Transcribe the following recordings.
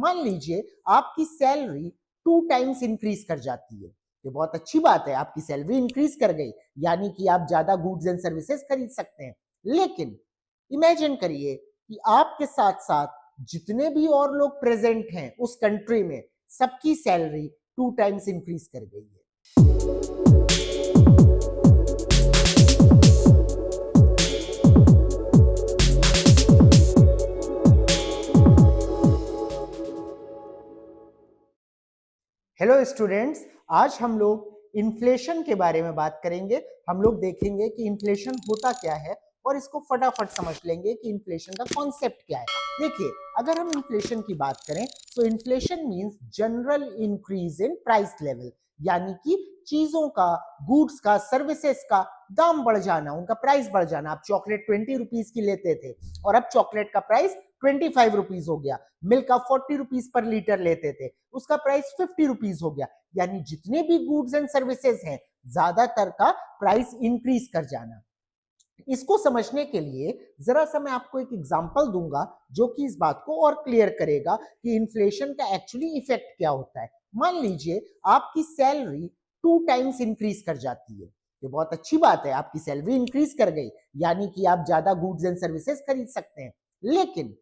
मान लीजिए आपकी सैलरी 2 टाइम्स इंक्रीज कर जाती है, ये बहुत अच्छी बात है, आपकी सैलरी इंक्रीज कर गई, यानी कि आप ज्यादा गुड्स एंड सर्विसेज खरीद सकते हैं। लेकिन इमेजिन करिए कि आपके साथ साथ जितने भी और लोग प्रेजेंट हैं उस कंट्री में, सबकी सैलरी 2 टाइम्स इंक्रीज कर गई है। हेलो स्टूडेंट्स, आज हम लोग इन्फ्लेशन के बारे में बात करेंगे। हम लोग देखेंगे कि इन्फ्लेशन होता क्या है और इसको फटाफट समझ लेंगे कि इन्फ्लेशन का कॉन्सेप्ट क्या है। देखिए, अगर हम इन्फ्लेशन की बात करें तो inflation means general increase in price level, यानी कि चीजों का, गुड्स का, सर्विसेज का दाम बढ़ जाना, उनका प्राइस बढ़ जाना। आप चॉकलेट 20 रुपीज की लेते थे और अब चॉकलेट का प्राइस 25 रुपीज हो गया। मिल्क आप 40 रुपीज पर लीटर लेते थे, उसका प्राइस 50 रुपीज हो गया। यानी जितने भी गुड्स एंड सर्विसेज हैं, ज्यादातर का प्राइस इंक्रीज कर जाना। इसको समझने के लिए जरा सा मैं आपको एक एग्जांपल दूंगा जो कि इस बात को और क्लियर करेगा कि इन्फ्लेशन का एक्चुअली इफेक्ट क्या होता है। मान लीजिए आपकी सैलरी 2 टाइम्स इंक्रीज कर जाती है, ये बहुत अच्छी बात है, आपकी सैलरी इंक्रीज कर गई, यानी कि आप ज्यादा गुड्स एंड सर्विसेज खरीद सकते हैं। लेकिन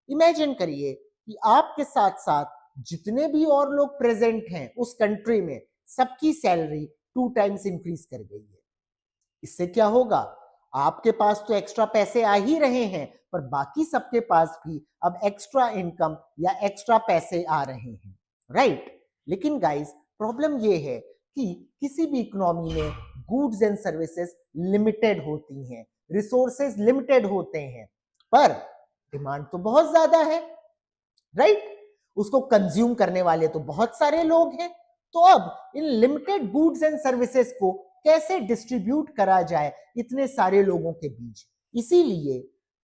इमेजिन करिए कि आपके साथ साथ जितने भी और लोग प्रेजेंट हैं उस कंट्री में, सबकी सैलरी 2 टाइम्स इंक्रीज कर गई है। इससे क्या होगा? आपके पास तो एक्स्ट्रा पैसे आ ही रहे हैं, पर बाकी सबके पास भी अब एक्स्ट्रा इनकम या एक्स्ट्रा पैसे आ रहे हैं, राइट? लेकिन गाइस, प्रॉब्लम ये है कि किसी भी इकोनॉमी में गुड्स एंड सर्विसेज लिमिटेड होती हैं, रिसोर्सेज लिमिटेड होते हैं, पर डिमांड तो बहुत ज्यादा है, राइट? उसको कंज्यूम करने वाले तो बहुत सारे लोग हैं। तो अब in limited goods and services को कैसे डिस्ट्रीब्यूट करा जाए इतने सारे लोगों के बीच? इसीलिए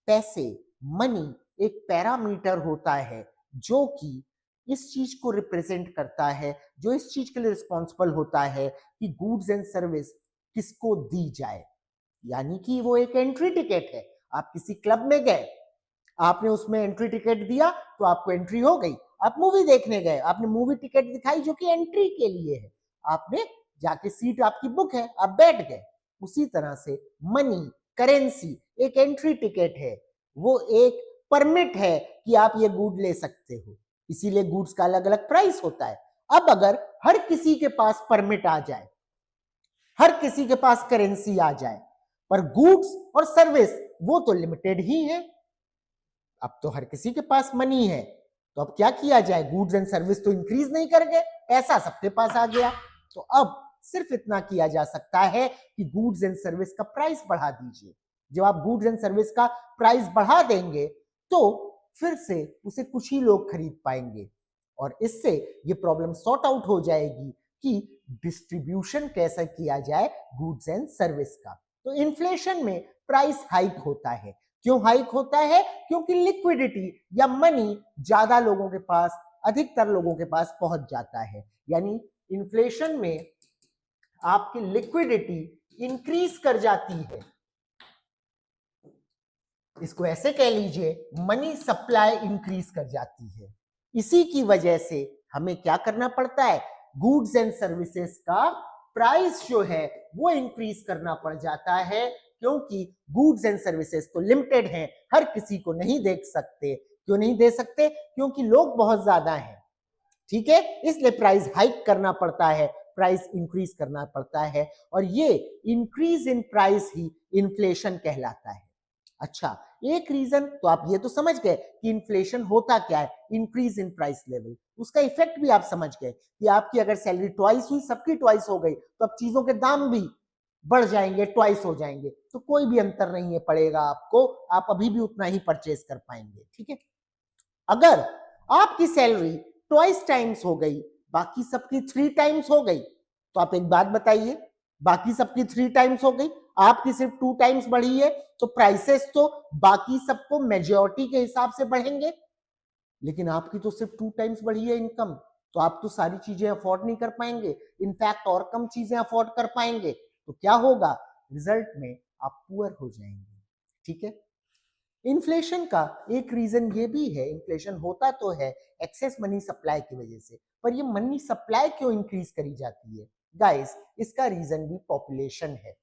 पैसे, मनी एक पैरामीटर होता है जो कि इस चीज को रिप्रेजेंट करता है, जो इस चीज के लिए रिस्पॉन्सिबल होता है कि गुड्स एंड सर्विस किसको दी जाए। यानी कि वो एक एंट्री टिकट है। आप किसी क्लब में गए, आपने उसमें एंट्री टिकट दिया तो आपको एंट्री हो गई। आप मूवी देखने गए, आपने मूवी टिकट दिखाई जो कि एंट्री के लिए है, आपने जाके सीट आपकी बुक है, आप बैठ गए। उसी तरह से मनी, करेंसी एक एंट्री टिकट है, वो एक परमिट है कि आप ये गुड ले सकते हो। इसीलिए गुड्स का अलग अलग प्राइस होता है। अब अगर हर किसी के पास परमिट आ जाए, हर किसी के पास करेंसी आ जाए, पर गुड्स और सर्विस वो तो लिमिटेड ही है। अब तो हर किसी के पास मनी है, तो अब क्या किया जाए? गुड्स एंड सर्विस तो इंक्रीज नहीं कर गए, पैसा सबके पास आ गया, तो अब सिर्फ इतना किया जा सकता है कि गुड्स एंड सर्विस का प्राइस बढ़ा दीजिए। जब आप गुड्स एंड सर्विस का प्राइस बढ़ा देंगे तो फिर से उसे कुछ ही लोग खरीद पाएंगे, और इससे ये प्रॉब्लम सॉर्ट आउट हो जाएगी कि डिस्ट्रीब्यूशन कैसे किया जाए गुड्स एंड सर्विस का। तो इन्फ्लेशन में प्राइस हाइक होता है। क्यों हाइक होता है? क्योंकि लिक्विडिटी या मनी ज्यादा लोगों के पास, अधिकतर लोगों के पास पहुंच जाता है। यानी इन्फ्लेशन में आपकी लिक्विडिटी इंक्रीज कर जाती है। इसको ऐसे कह लीजिए, मनी सप्लाई इंक्रीज कर जाती है। इसी की वजह से हमें क्या करना पड़ता है? गुड्स एंड सर्विसेज का प्राइस जो है वो इंक्रीज करना पड़ जाता है, क्योंकि गुड्स एंड सर्विसेज तो लिमिटेड हैं, हर किसी को नहीं देख सकते। क्यों नहीं दे सकते? क्योंकि लोग बहुत ज्यादा हैं, ठीक है? इसलिए प्राइस हाइक करना पड़ता है, प्राइस इंक्रीज करना पड़ता है, और ये increase in price he inflation कहलाता है। अच्छा, एक रीजन तो आप ये तो समझ गए कि इन्फ्लेशन होता क्या है, इंक्रीज इन प्राइस लेवल। उसका इफेक्ट भी आप समझ गए कि आपकी अगर सैलरी ट्वाइस हुई, सबकी ट्वाइस हो गई, तो अब चीजों के दाम भी बढ़ जाएंगे, ट्वाइस हो जाएंगे, तो कोई भी अंतर नहीं है पड़ेगा आपको, आप अभी भी उतना ही परचेज कर पाएंगे, ठीक है? अगर आपकी सैलरी ट्वाइस टाइम्स हो गई, बाकी सबकी 3 टाइम्स हो गई, तो आप एक बात बताइए, बाकी सबकी 3 टाइम्स हो गई, आपकी सिर्फ 2 टाइम्स बढ़ी है, तो प्राइसेस तो बाकी सबको मेजॉरिटी के हिसाब से बढ़ेंगे, लेकिन आपकी तो सिर्फ 2 टाइम्स बढ़ी है इनकम, तो आप तो सारी चीजें अफोर्ड नहीं कर पाएंगे, इनफैक्ट और कम चीजें अफोर्ड कर पाएंगे। तो क्या होगा? रिजल्ट में आप पुअर हो जाएंगे, ठीक है? इन्फ्लेशन का एक रीजन ये भी है, इन्फ्लेशन होता तो है एक्सेस मनी सप्लाई की वजह से, पर ये मनी सप्लाई क्यों इंक्रीज करी जाती है गाइस? इसका रीजन भी पॉपुलेशन है।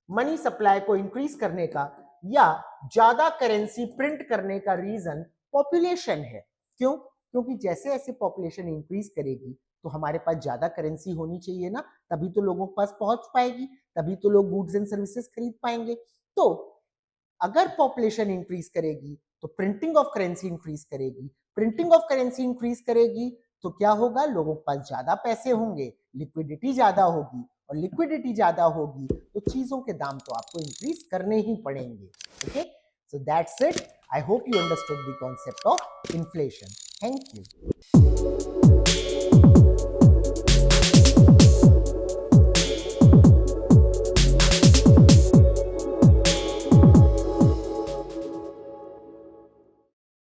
मनी सप्लाई को इंक्रीज करने का या ज्यादा करेंसी प्रिंट करने का रीजन पॉपुलेशन है। क्यों? क्योंकि जैसे जैसे पॉपुलेशन इंक्रीज करेगी तो हमारे पास ज्यादा करेंसी होनी चाहिए ना, तभी तो लोगों के पास पहुंच पाएगी, तभी तो लोग गुड्स एंड सर्विसेज खरीद पाएंगे। तो अगर पॉपुलेशन इंक्रीज करेगी तो प्रिंटिंग ऑफ करेंसी इंक्रीज करेगी, प्रिंटिंग ऑफ करेंसी इंक्रीज करेगी तो क्या होगा, लोगों के पास ज्यादा पैसे होंगे, लिक्विडिटी ज्यादा होगी, और लिक्विडिटी ज्यादा होगी तो चीजों के दाम तो आपको इंक्रीज करने ही पड़ेंगे। Okay, so that's it. I hope you understood the concept of inflation. Thank you.